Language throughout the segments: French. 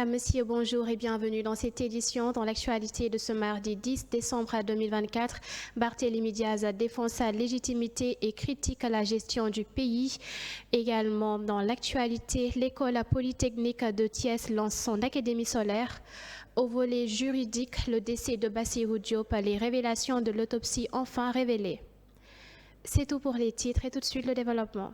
Madame, Monsieur, bonjour et bienvenue dans cette édition. Dans l'actualité de ce mardi 10 décembre 2024, Barthélémy Diaz défend sa légitimité et critique la gestion du pays. Également dans l'actualité, l'école polytechnique de Thiès lance son académie solaire. Au volet juridique, le décès de Bassirou Diop, les révélations de l'autopsie enfin révélées. C'est tout pour les titres et tout de suite le développement.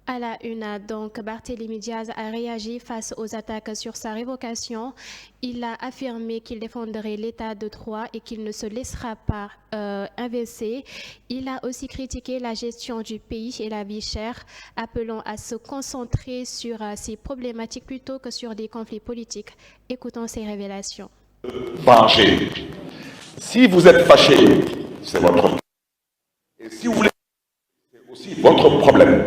À la une, donc, Barthélémy Diaz a réagi face aux attaques sur sa révocation. Il a affirmé qu'il défendrait l'état de droit et qu'il ne se laissera pas inverser. Il a aussi critiqué la gestion du pays et la vie chère, appelant à se concentrer sur ces problématiques plutôt que sur des conflits politiques. Écoutons ses révélations. Venger. Si vous êtes fâché, c'est votre problème. Et si vous voulez, c'est aussi votre problème.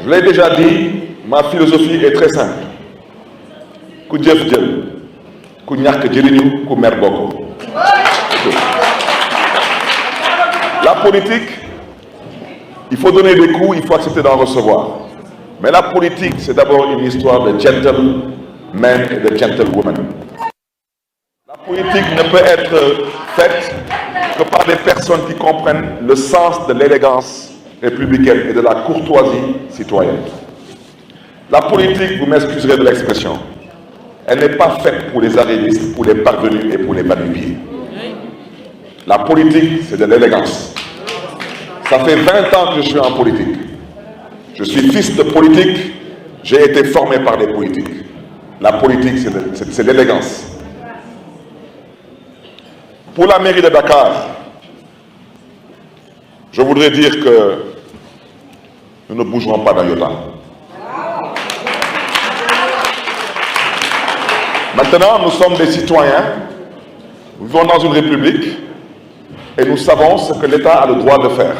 Je l'ai déjà dit, ma philosophie est très simple. Ku jëf jël, ku ñàkk jëriñu, ku mer bokk. La politique, il faut donner des coups, il faut accepter d'en recevoir. Mais la politique, c'est d'abord une histoire de gentlemen et de gentlewomen. La politique ne peut être faite que par des personnes qui comprennent le sens de l'élégance républicaine et de la courtoisie citoyenne. La politique, vous m'excuserez de l'expression, elle n'est pas faite pour les arrivistes, pour les parvenus et pour les banupiers. La politique, c'est de l'élégance. Ça fait 20 ans que je suis en politique. Je suis fils de politique, j'ai été formé par des politiques. La politique, c'est l'élégance. Pour la mairie de Dakar, je voudrais dire que nous ne bougerons pas d'un iota. Maintenant, nous sommes des citoyens, nous vivons dans une république et nous savons ce que l'État a le droit de faire.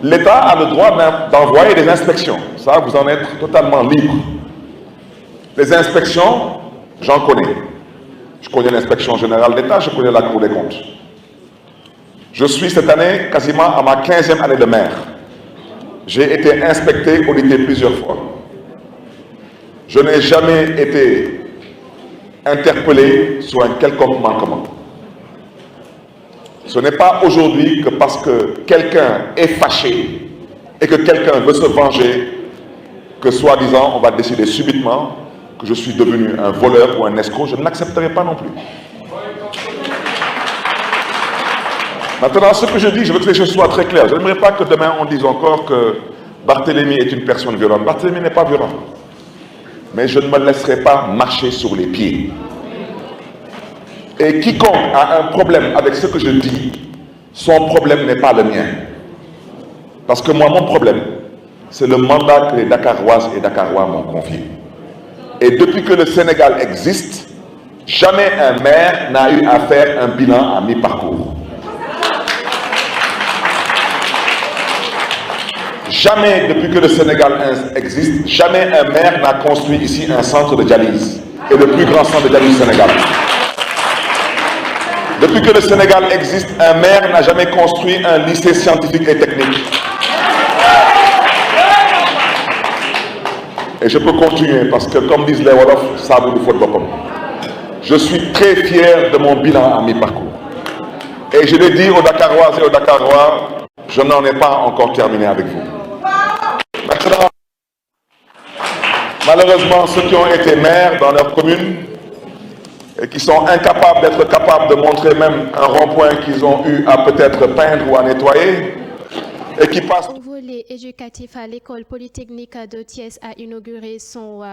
L'État a le droit d'envoyer des inspections. Ça, vous en êtes totalement libre. Les inspections, j'en connais. Je connais l'inspection générale d'État, je connais la Cour des comptes. Je suis cette année quasiment à ma 15e année de maire. J'ai été inspecté, audité plusieurs fois. Je n'ai jamais été interpellé sur un quelconque manquement. Ce n'est pas aujourd'hui que parce que quelqu'un est fâché et que quelqu'un veut se venger que soi-disant on va décider subitement que je suis devenu un voleur ou un escroc. Je ne l'accepterai pas non plus. Maintenant, ce que je dis, je veux que les choses soient très claires. Je n'aimerais pas que demain on dise encore que Barthélémy est une personne violente. Barthélémy n'est pas violent. Mais je ne me laisserai pas marcher sur les pieds. Et quiconque a un problème avec ce que je dis, son problème n'est pas le mien. Parce que moi, mon problème, c'est le mandat que les Dakaroises et Dakarois m'ont confié. Et depuis que le Sénégal existe, jamais un maire n'a eu à faire un bilan à mi-parcours. Jamais, depuis que le Sénégal existe, jamais un maire n'a construit ici un centre de dialyse. Et le plus grand centre de dialyse du Sénégal. Depuis que le Sénégal existe, un maire n'a jamais construit un lycée scientifique et technique. Et je peux continuer parce que, comme disent les Wolofs, ça vous nous faut de bopom. Je suis très fier de mon bilan à mi-parcours. Et je l'ai dit aux Dakaroises et aux Dakarois, je n'en ai pas encore terminé avec vous. Maintenant, malheureusement, ceux qui ont été maires dans leur commune et qui sont incapables d'être capables de montrer même un rond-point qu'ils ont eu à peut-être peindre ou à nettoyer, et qui passent... Au volet éducatif, l'école polytechnique de Thiès a inauguré son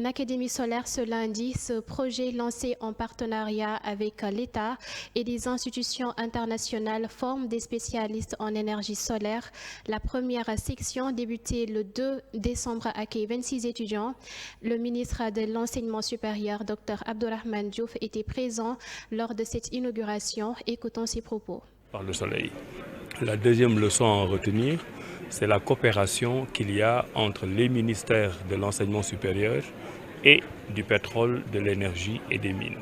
académie solaire ce lundi. Ce projet lancé en partenariat avec l'État et des institutions internationales forme des spécialistes en énergie solaire. La première section débutait le 2 décembre accueille 26 étudiants. Le ministre de l'Enseignement supérieur, Dr Abdourahmane Diouf, était présent lors de cette inauguration. Écoutons ses propos. Par le soleil. La deuxième leçon à retenir, c'est la coopération qu'il y a entre les ministères de l'enseignement supérieur et du pétrole, de l'énergie et des mines.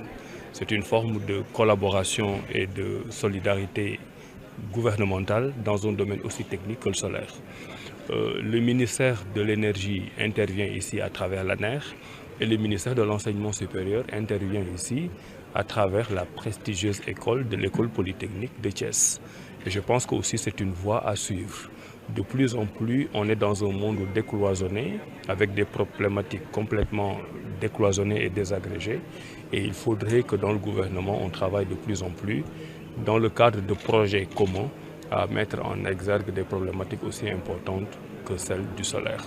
C'est une forme de collaboration et de solidarité gouvernementale dans un domaine aussi technique que le solaire. Le ministère de l'énergie intervient ici à travers l'ANER et le ministère de l'enseignement supérieur intervient ici à travers la prestigieuse école de l'école polytechnique de Thiès. Et je pense que aussi c'est une voie à suivre. De plus en plus, on est dans un monde décloisonné, avec des problématiques complètement décloisonnées et désagrégées. Et il faudrait que dans le gouvernement, on travaille de plus en plus dans le cadre de projets communs à mettre en exergue des problématiques aussi importantes que celles du solaire.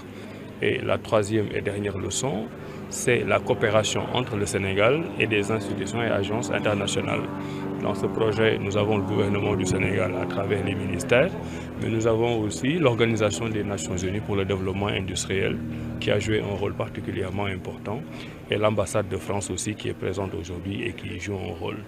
Et la troisième et dernière leçon, c'est la coopération entre le Sénégal et des institutions et agences internationales. Dans ce projet, nous avons le gouvernement du Sénégal à travers les ministères, mais nous avons aussi l'Organisation des Nations Unies pour le développement industriel qui a joué un rôle particulièrement important et l'ambassade de France aussi qui est présente aujourd'hui et qui joue un rôle.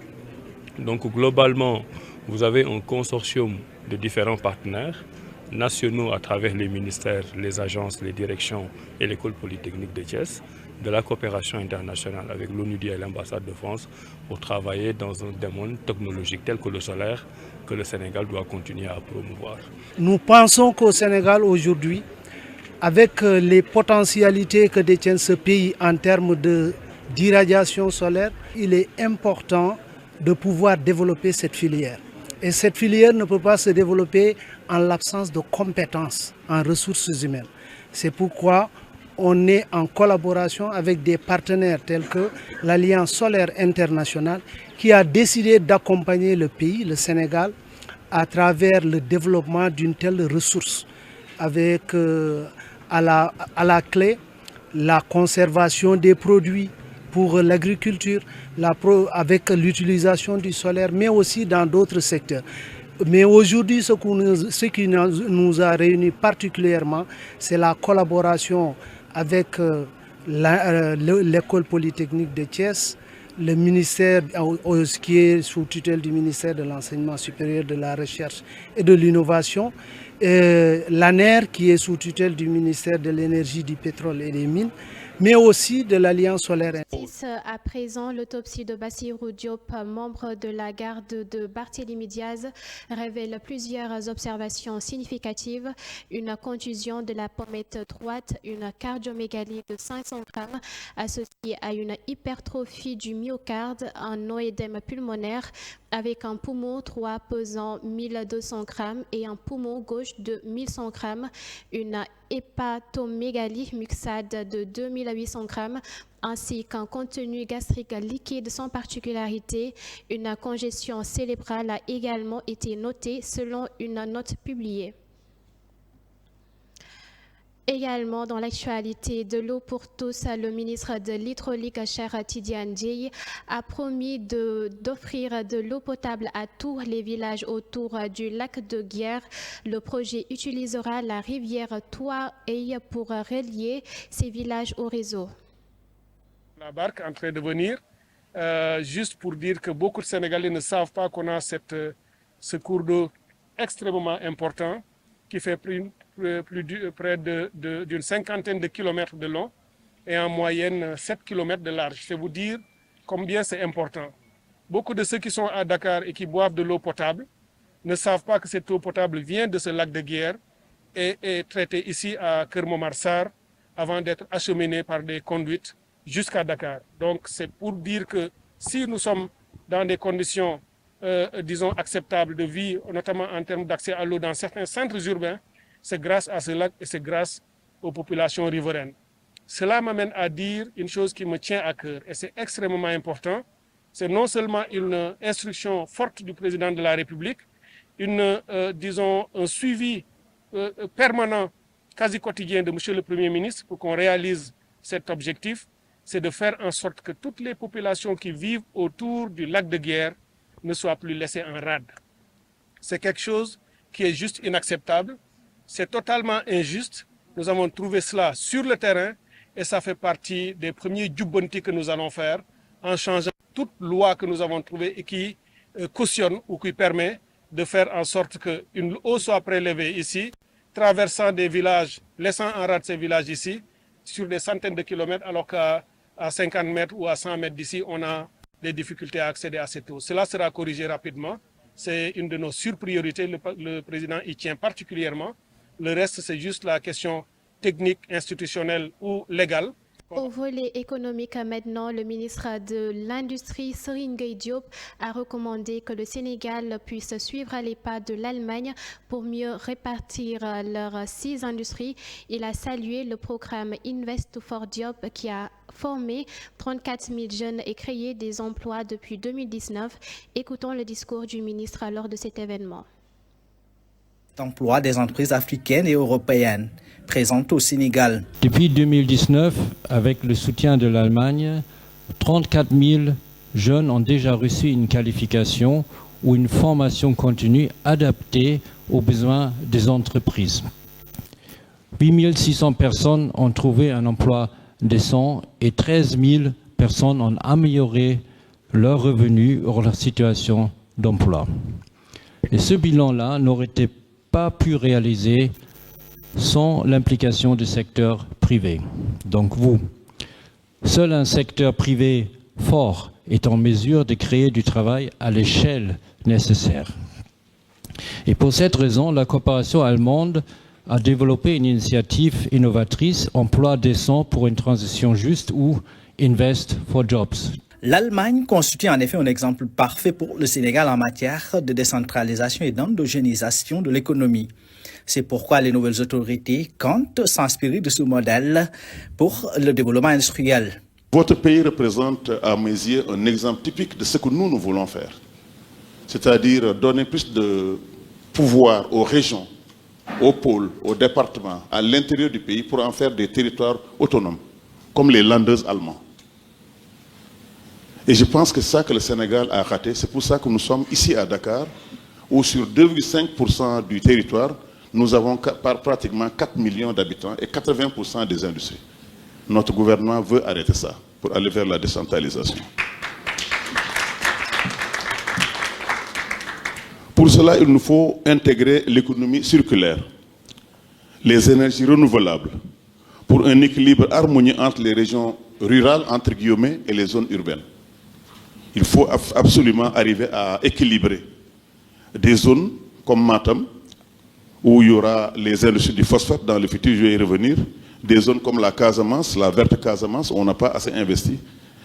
Donc globalement, vous avez un consortium de différents partenaires nationaux à travers les ministères, les agences, les directions et l'école polytechnique de Thiès, de la coopération internationale avec l'ONUDI et l'ambassade de France pour travailler dans un domaine technologique tel que le solaire que le Sénégal doit continuer à promouvoir. Nous pensons qu'au Sénégal aujourd'hui, avec les potentialités que détient ce pays en termes d'irradiation solaire, il est important de pouvoir développer cette filière. Et cette filière ne peut pas se développer en l'absence de compétences en ressources humaines. C'est pourquoi on est en collaboration avec des partenaires tels que l'Alliance solaire internationale qui a décidé d'accompagner le pays, le Sénégal, à travers le développement d'une telle ressource avec à la clé la conservation des produits pour l'agriculture, avec l'utilisation du solaire, mais aussi dans d'autres secteurs. Mais aujourd'hui, ce qui nous a réunis particulièrement, c'est la collaboration avec l'école polytechnique de Thiès, le ministère qui est sous tutelle du ministère de l'Enseignement supérieur, de la Recherche et de l'Innovation, l'ANER qui est sous tutelle du ministère de l'Énergie, du Pétrole et des Mines, mais aussi de l'Alliance solaire. À présent, l'autopsie de Bassirou Diop, membre de la garde de Barthélémy Diaz, révèle plusieurs observations significatives. Une contusion de la pommette droite, une cardiomégalie de 500 grammes associée à une hypertrophie du myocarde, un noédème pulmonaire avec un poumon droit pesant 1200 grammes et un poumon gauche de 1100 grammes, une hépatomégalie mixade de 2800 grammes, ainsi qu'un contenu gastrique liquide sans particularité. Une congestion cérébrale a également été notée selon une note publiée. Également dans l'actualité de l'eau pour tous, le ministre de l'Hydraulique, Cheikh Tidiane Dièye, a promis d'offrir de l'eau potable à tous les villages autour du lac de Guiers. Le projet utilisera la rivière Touaï pour relier ces villages au réseau. La barque en train de venir, juste pour dire que beaucoup de Sénégalais ne savent pas qu'on a ce cours d'eau extrêmement important qui fait près d'une cinquantaine de kilomètres de long et en moyenne 7 kilomètres de large. C'est vous dire combien c'est important. Beaucoup de ceux qui sont à Dakar et qui boivent de l'eau potable ne savent pas que cette eau potable vient de ce lac de Guiers et est traitée ici à Keur Momar Sarr avant d'être acheminée par des conduites jusqu'à Dakar. Donc c'est pour dire que si nous sommes dans des conditions, disons, acceptables de vie, notamment en termes d'accès à l'eau dans certains centres urbains, c'est grâce à ce lac et c'est grâce aux populations riveraines. Cela m'amène à dire une chose qui me tient à cœur et c'est extrêmement important. C'est non seulement une instruction forte du président de la République, disons, un suivi permanent, quasi quotidien de M. le Premier ministre pour qu'on réalise cet objectif, c'est de faire en sorte que toutes les populations qui vivent autour du lac de Guiers ne soient plus laissées en rade. C'est quelque chose qui est juste inacceptable. C'est totalement injuste. Nous avons trouvé cela sur le terrain et ça fait partie des premiers jubbanti que nous allons faire en changeant toute loi que nous avons trouvée et qui cautionne ou qui permet de faire en sorte qu'une eau soit prélevée ici, traversant des villages, laissant en rade ces villages ici, sur des centaines de kilomètres, alors qu'à 50 mètres ou à 100 mètres d'ici, on a des difficultés à accéder à cette eau. Cela sera corrigé rapidement. C'est une de nos surpriorités. Le président y tient particulièrement. Le reste, c'est juste la question technique, institutionnelle ou légale. Au volet économique maintenant, le ministre de l'Industrie, Serigne Gueye Diop, a recommandé que le Sénégal puisse suivre les pas de l'Allemagne pour mieux répartir leurs 6 industries. Il a salué le programme Invest for Job qui a formé 34 000 jeunes et créé des emplois depuis 2019. Écoutons le discours du ministre lors de cet événement. D'emploi des entreprises africaines et européennes présentes au Sénégal. Depuis 2019, avec le soutien de l'Allemagne, 34 000 jeunes ont déjà reçu une qualification ou une formation continue adaptée aux besoins des entreprises. 8 600 personnes ont trouvé un emploi décent et 13 000 personnes ont amélioré leurs revenus ou leur situation d'emploi. Et ce bilan-là n'aurait été pas pu réaliser sans l'implication du secteur privé. Donc seul un secteur privé fort est en mesure de créer du travail à l'échelle nécessaire. Et pour cette raison, la coopération allemande a développé une initiative innovatrice, Emploi décent pour une transition juste ou Invest for Jobs. L'Allemagne constitue en effet un exemple parfait pour le Sénégal en matière de décentralisation et d'endogénisation de l'économie. C'est pourquoi les nouvelles autorités comptent s'inspirer de ce modèle pour le développement industriel. Votre pays représente à mes yeux un exemple typique de ce que nous voulons faire. C'est-à-dire donner plus de pouvoir aux régions, aux pôles, aux départements, à l'intérieur du pays pour en faire des territoires autonomes, comme les Länder allemands. Et je pense que c'est ça que le Sénégal a raté. C'est pour ça que nous sommes ici à Dakar, où sur 2,5% du territoire, nous avons pratiquement 4 millions d'habitants et 80% des industries. Notre gouvernement veut arrêter ça pour aller vers la décentralisation. Pour cela, il nous faut intégrer l'économie circulaire, les énergies renouvelables, pour un équilibre harmonieux entre les régions rurales, entre guillemets, et les zones urbaines. Il faut absolument arriver à équilibrer des zones comme Matam, où il y aura les industries du phosphate dans le futur, je vais y revenir, des zones comme la Casamance, la verte Casamance, où on n'a pas assez investi.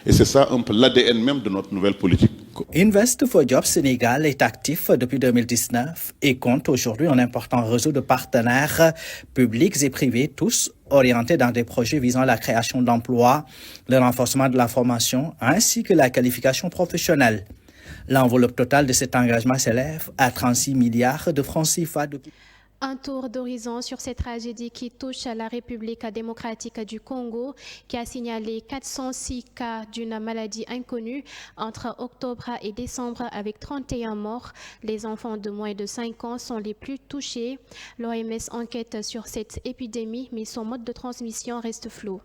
Et c'est ça un peu l'ADN même de notre nouvelle politique. Invest for Jobs Sénégal est actif depuis 2019 et compte aujourd'hui un important réseau de partenaires publics et privés, tous orientés dans des projets visant la création d'emplois, le renforcement de la formation ainsi que la qualification professionnelle. L'enveloppe totale de cet engagement s'élève à 36 milliards de francs CFA. Un tour d'horizon sur cette tragédie qui touche la République démocratique du Congo, qui a signalé 406 cas d'une maladie inconnue entre octobre et décembre avec 31 morts. Les enfants de moins de 5 ans sont les plus touchés. L'OMS enquête sur cette épidémie, mais son mode de transmission reste flou.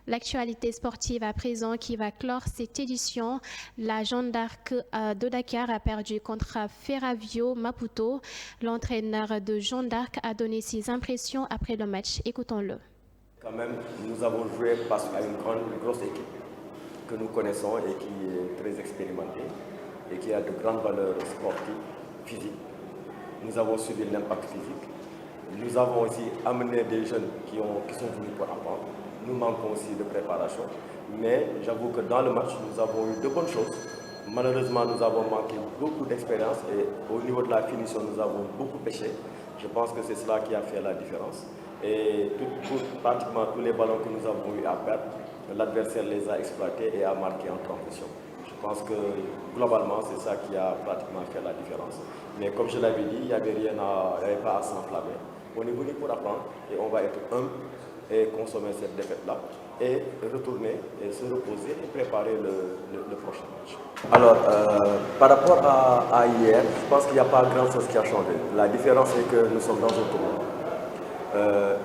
L'actualité sportive à présent qui va clore cette édition. La Jeanne d'Arc de Dakar a perdu contre Ferravio Maputo. L'entraîneur de Jeanne d'Arc a donné ses impressions après le match. Écoutons-le. Quand même, nous avons joué face à une grosse équipe que nous connaissons et qui est très expérimentée et qui a de grandes valeurs sportives, physiques. Nous avons subi l'impact physique. Nous avons aussi amené des jeunes qui sont venus pour apprendre. Nous manquons aussi de préparation, mais j'avoue que dans le match, nous avons eu de bonnes choses. Malheureusement, nous avons manqué beaucoup d'expérience et au niveau de la finition, nous avons beaucoup péché. Je pense que c'est cela qui a fait la différence. Et pratiquement tous les ballons que nous avons eu à perdre, l'adversaire les a exploités et a marqué en transition. Je pense que globalement, c'est ça qui a pratiquement fait la différence. Mais comme je l'avais dit, il n'y avait pas à s'enflammer. On est venu pour apprendre et on va être humble et consommer cette défaite-là et retourner et se reposer et préparer le prochain match. Alors, par rapport à hier, je pense qu'il n'y a pas grand-chose qui a changé. La différence est que nous sommes dans un tournoi.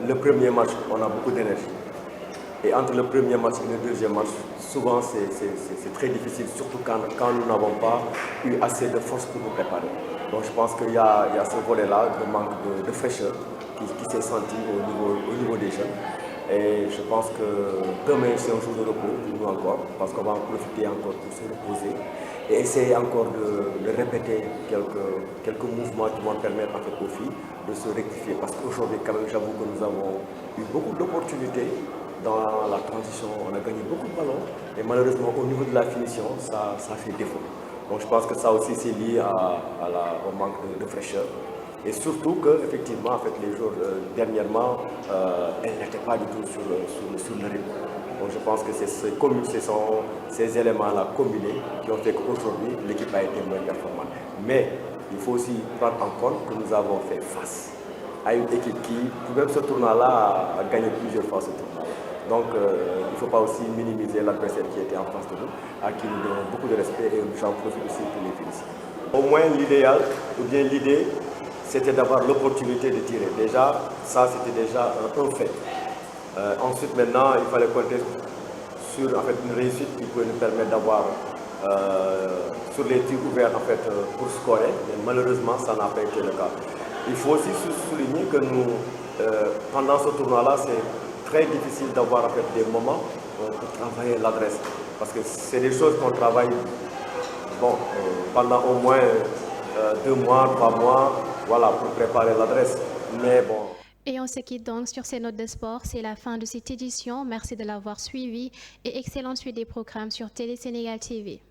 Le premier match, on a beaucoup d'énergie. Et entre le premier match et le deuxième match, souvent c'est très difficile, surtout quand nous n'avons pas eu assez de force pour nous préparer. Donc je pense qu'il y a ce volet-là, de manque de fraîcheur qui s'est senti au niveau des jeunes. Et je pense que demain c'est un jour de repos pour nous encore, parce qu'on va en profiter encore pour se reposer et essayer encore de répéter quelques mouvements qui vont permettre en fait aux filles de se rectifier. Parce qu'aujourd'hui quand même j'avoue que nous avons eu beaucoup d'opportunités dans la transition, on a gagné beaucoup de ballons et malheureusement au niveau de la finition ça fait défaut. Donc je pense que ça aussi c'est lié au manque de fraîcheur. Et surtout que, effectivement, en fait, les jours dernièrement, elles n'étaient pas du tout sur le rythme. Donc je pense que ce sont ces éléments-là combinés qui ont fait qu'aujourd'hui, l'équipe a été moins performante. Mais il faut aussi prendre en compte que nous avons fait face à une équipe qui, même ce tournoi-là, a gagné plusieurs fois ce tournoi. Donc il ne faut pas aussi minimiser l'adversaire qui était en face de nous, à qui nous donnons beaucoup de respect et j'en profite aussi pour les féliciter. Au moins l'idéal, ou bien l'idée, c'était d'avoir l'opportunité de tirer. Déjà, ça c'était déjà un fait. Ensuite, maintenant, il fallait compter sur en fait, une réussite qui pouvait nous permettre d'avoir sur les tirs ouverts en fait, pour scorer. Mais malheureusement, ça n'a pas été le cas. Il faut aussi souligner que nous, pendant ce tournoi-là, c'est très difficile d'avoir en fait, des moments pour travailler l'adresse. Parce que c'est des choses qu'on travaille pendant au moins 2 mois, 3 mois. Voilà, pour préparer l'adresse. Mais bon. Et on se quitte donc sur ces notes de sport. C'est la fin de cette édition. Merci de l'avoir suivi et excellente suite des programmes sur Télé Sénégal TV.